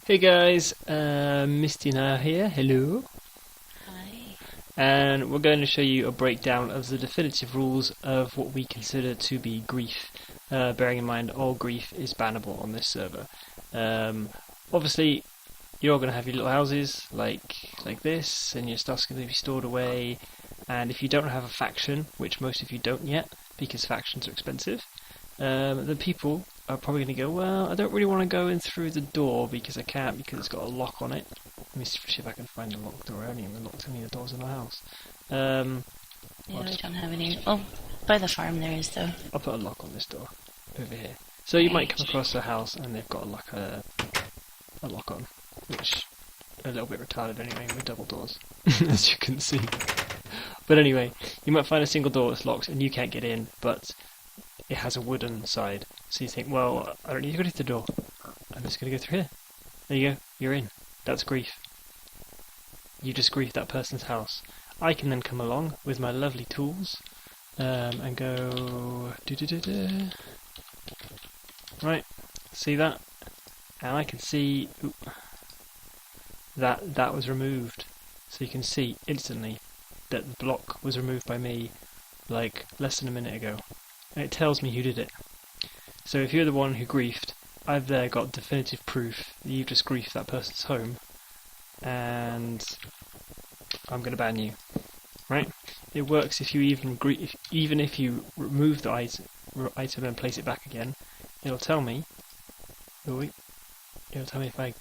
Hey guys, Misty now here, hello, Hi. and we're going to show you a breakdown of the definitive rules of what we consider to be grief, bearing in mind all grief is bannable on this server. Um, Obviously, you're going to have your little houses like this, and your stuff's going to be stored away, and if you don't have a faction, which most of you don't yet, because factions are expensive, the people are probably going to go, well, I don't really want to go in through the door because I can't because it's got a lock on it. Let me see if I can find a locked door. I haven't even locked any of the doors in my house. Yeah, I'll, we just, don't have any. Oh, by the farm there is though. I'll put a lock on this door over here. So you might Right. come across a house and they've got a lock on, which are a little bit retarded anyway with double doors, as you can see. But anyway, you might find a single door that's locked and you can't get in, but it has a wooden side. So you think, well, I don't need to go to the door. I'm just going to go through here. There you go. You're in. That's grief. You just griefed that person's house. I can then come along with my lovely tools and go... Right. See that? And I can see that was removed. So you can see instantly that the block was removed by me like less than a minute ago. And it tells me who did it. So if you're the one who griefed, I've there got definitive proof that you've just griefed that person's home, and I'm going to ban you. Right? It works if you even if you remove the item and place it back again. It'll tell me. Oh wait, it'll tell me if I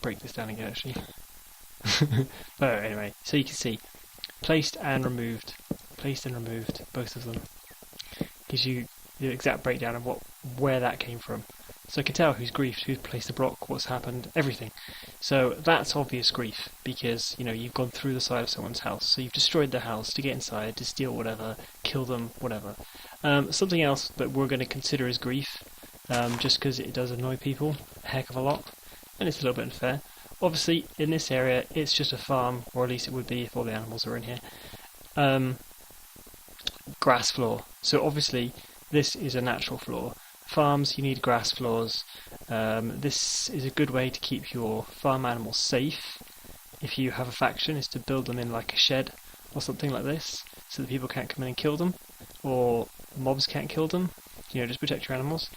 break this down again. Actually. But anyway, so you can see placed and removed, both of them. Gives you the exact breakdown of where that came from. So I can tell who's griefed, who's placed the block, what's happened, everything. So that's obvious grief because you've gone through the side of someone's house. So you've destroyed their house to get inside, to steal whatever, kill them, whatever. Something else that we're going to consider as grief, just because it does annoy people a heck of a lot, and it's a little bit unfair. Obviously, in this area, it's just a farm, or at least it would be if all the animals are in here. Grass floor. So obviously this is a natural floor. Farms, you need grass floors. This is a good way to keep your farm animals safe. If you have a faction, is to build them in like a shed or something like this, so that people can't come in and kill them, or mobs can't kill them. Just protect your animals.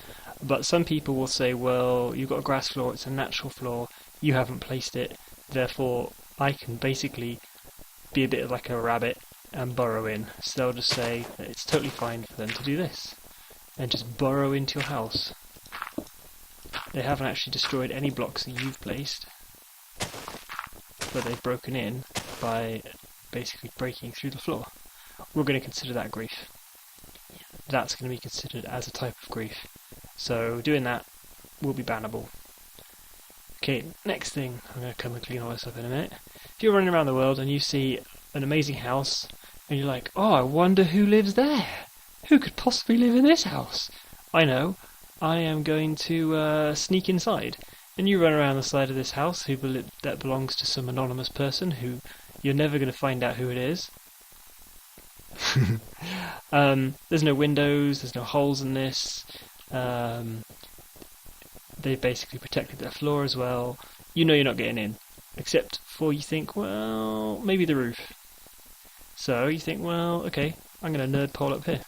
But some people will say, well, you've got a grass floor, it's a natural floor, you haven't placed it, therefore I can basically be a bit like a rabbit and burrow in. So they'll just say that it's totally fine for them to do this and just burrow into your house. They haven't actually destroyed any blocks that you've placed, but they've broken in by basically breaking through the floor. We're going to consider that grief. That's going to be considered as a type of grief. So doing that will be bannable. Okay, next thing, I'm going to come and clean all this up in a minute. If you're running around the world and you see an amazing house, and you're like, oh, I wonder who lives there. Who could possibly live in this house? I know. I am going to sneak inside. And you run around the side of this house that belongs to some anonymous person who you're never going to find out who it is. There's no windows, there's no holes in this. They've basically protected their floor as well. You're not getting in. Except for you think, well, maybe the roof. So you think, well, okay, I'm going to nerd pole up here.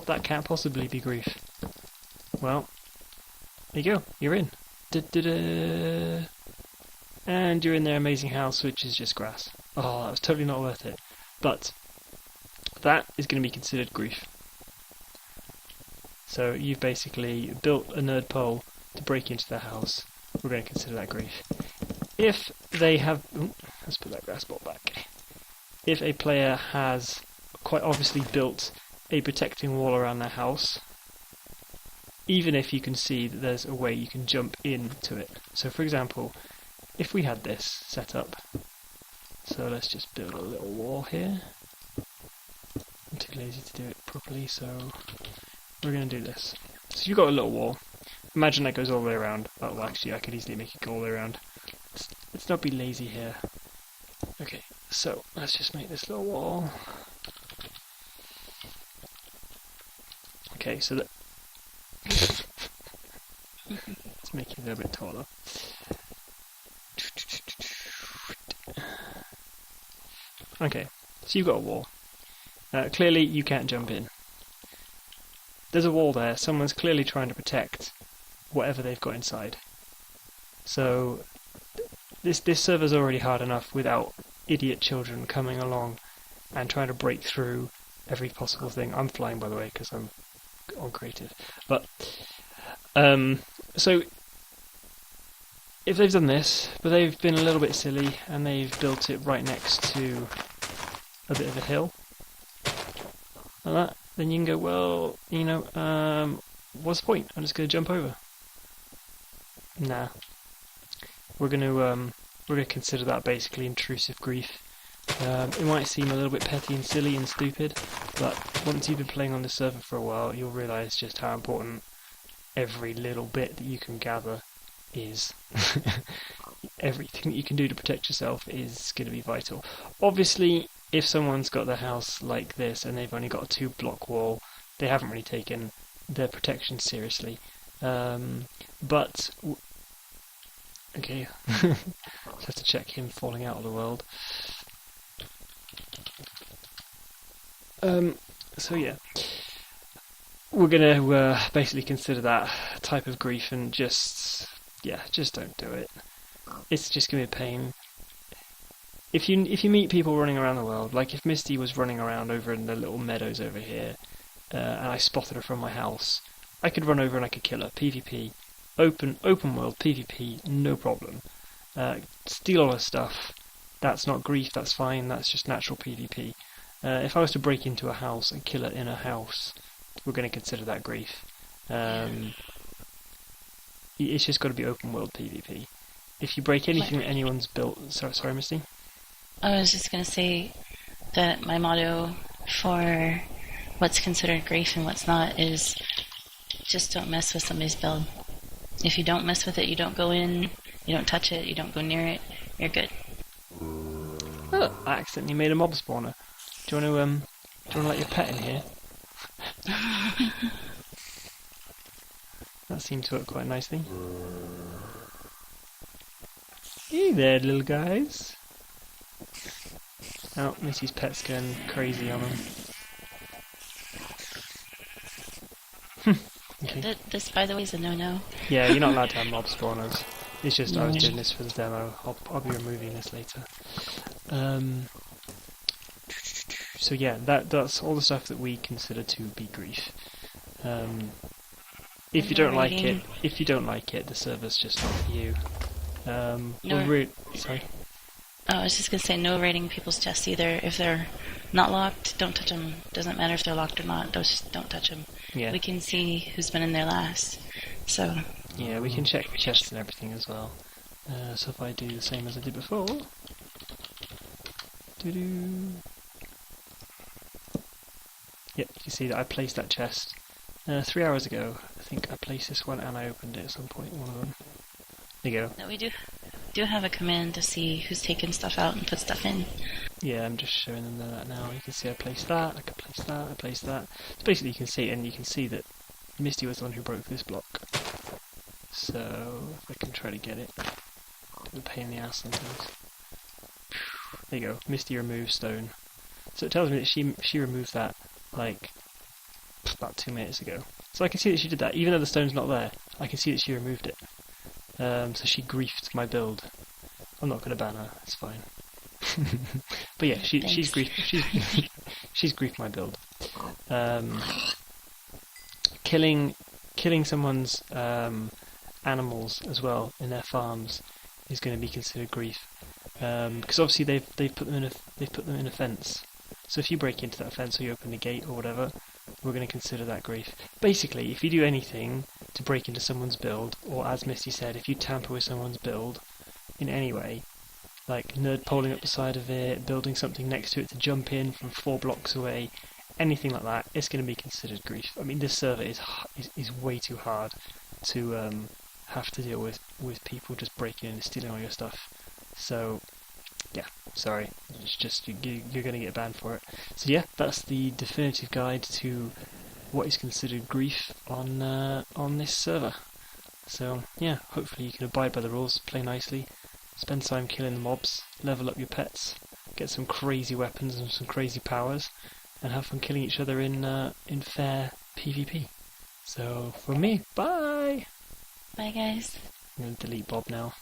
That can't possibly be grief. Well, there you go, you're in. Da-da-da. And you're in their amazing house, which is just grass. Oh, that was totally not worth it. But that is going to be considered grief. So you've basically built a nerd pole to break into their house. We're going to consider that grief. If they have... let's put that grass ball back. If a player has quite obviously built a protecting wall around their house, even if you can see that there's a way you can jump into it. So for example, if we had this set up, so let's just build a little wall here. I'm too lazy to do it properly, so we're going to do this. So you've got a little wall. Imagine that goes all the way around. Oh, well, actually, I could easily make it go all the way around. Let's not be lazy here. Okay, so let's just make this little wall. Okay, so that let's make it a little bit taller. Okay, so you've got a wall. Clearly, you can't jump in. There's a wall there. Someone's clearly trying to protect whatever they've got inside. So this server's already hard enough without idiot children coming along and trying to break through every possible thing. I'm flying, by the way, because I'm on creative. But so if they've done this, but they've been a little bit silly and they've built it right next to a bit of a hill, like that, then you can go, well, you know, what's the point? I'm just going to jump over. Nah, we're going to consider that basically intrusive grief. It might seem a little bit petty and silly and stupid, but once you've been playing on this server for a while, you'll realise just how important every little bit that you can gather is. Everything that you can do to protect yourself is going to be vital. Obviously, if someone's got their house like this and they've only got a 2-block wall, they haven't really taken their protection seriously. But okay, just have to check him falling out of the world. So yeah, we're gonna basically consider that type of grief and just don't do it. It's just gonna be a pain. If you meet people running around the world, like if Misty was running around over in the little meadows over here, and I spotted her from my house, I could run over and I could kill her. PvP, open world PvP, no problem. Steal all her stuff. That's not grief. That's fine. That's just natural PvP. If I was to break into a house and kill her in a house, we're going to consider that grief. It's just got to be open world PvP. If you break anything that anyone's built... Sorry, Misty? I was just going to say that my motto for what's considered grief and what's not is just don't mess with somebody's build. If you don't mess with it, you don't go in, you don't touch it, you don't go near it, you're good. Oh, I accidentally made a mob spawner. Do you want to let your pet in here? That seemed to work quite nicely. Hey there, little guys. Oh, Missy's pet's going crazy on them. Okay. This, by the way, is a no-no. Yeah, you're not allowed to have mob spawners. It's just I was doing this for the demo. I'll be removing this later. So yeah, that's all the stuff that we consider to be grief. If you don't like it, the server's just not for you. Sorry. Oh, I was just gonna say no raiding people's chests either. If they're not locked, don't touch them. Doesn't matter if they're locked or not. Don't touch them. Yeah. We can see who's been in there last. So. Yeah, we can check chests and everything as well. So if I do the same as I did before. Yep, you can see that I placed that chest 3 hours ago. I think I placed this one and I opened it at some point, one of them. There you go. No, we do have a command to see who's taken stuff out and put stuff in. Yeah, I'm just showing them that now. You can see I placed that, I can place that, I placed that. So basically you can see it, and you can see that Misty was the one who broke this block. So, if I can try to get it. It's a pain in the ass sometimes. There you go, Misty removes stone. So it tells me that she removed that, like, about 2 minutes ago. So I can see that she did that, even though the stone's not there. I can see that she removed it. So she griefed my build. I'm not going to ban her, it's fine. But yeah, she's griefed my build. Killing someone's animals as well in their farms is going to be considered grief, because obviously they've put them in a fence. So if you break into that fence or you open the gate or whatever, we're going to consider that grief. Basically, if you do anything to break into someone's build, or as Misty said, if you tamper with someone's build in any way, like nerd poling up the side of it, building something next to it to jump in from 4 blocks away, anything like that, it's going to be considered grief. I mean, this server is way too hard to have to deal with people just breaking in and stealing all your stuff. So yeah, sorry, it's just you're going to get banned for it. So yeah, that's the definitive guide to what is considered grief on this server. So yeah, hopefully you can abide by the rules, play nicely, spend time killing the mobs, level up your pets, get some crazy weapons and some crazy powers, and have fun killing each other in fair PvP. So, from me, bye! Bye, guys. I'm going to delete Bob now.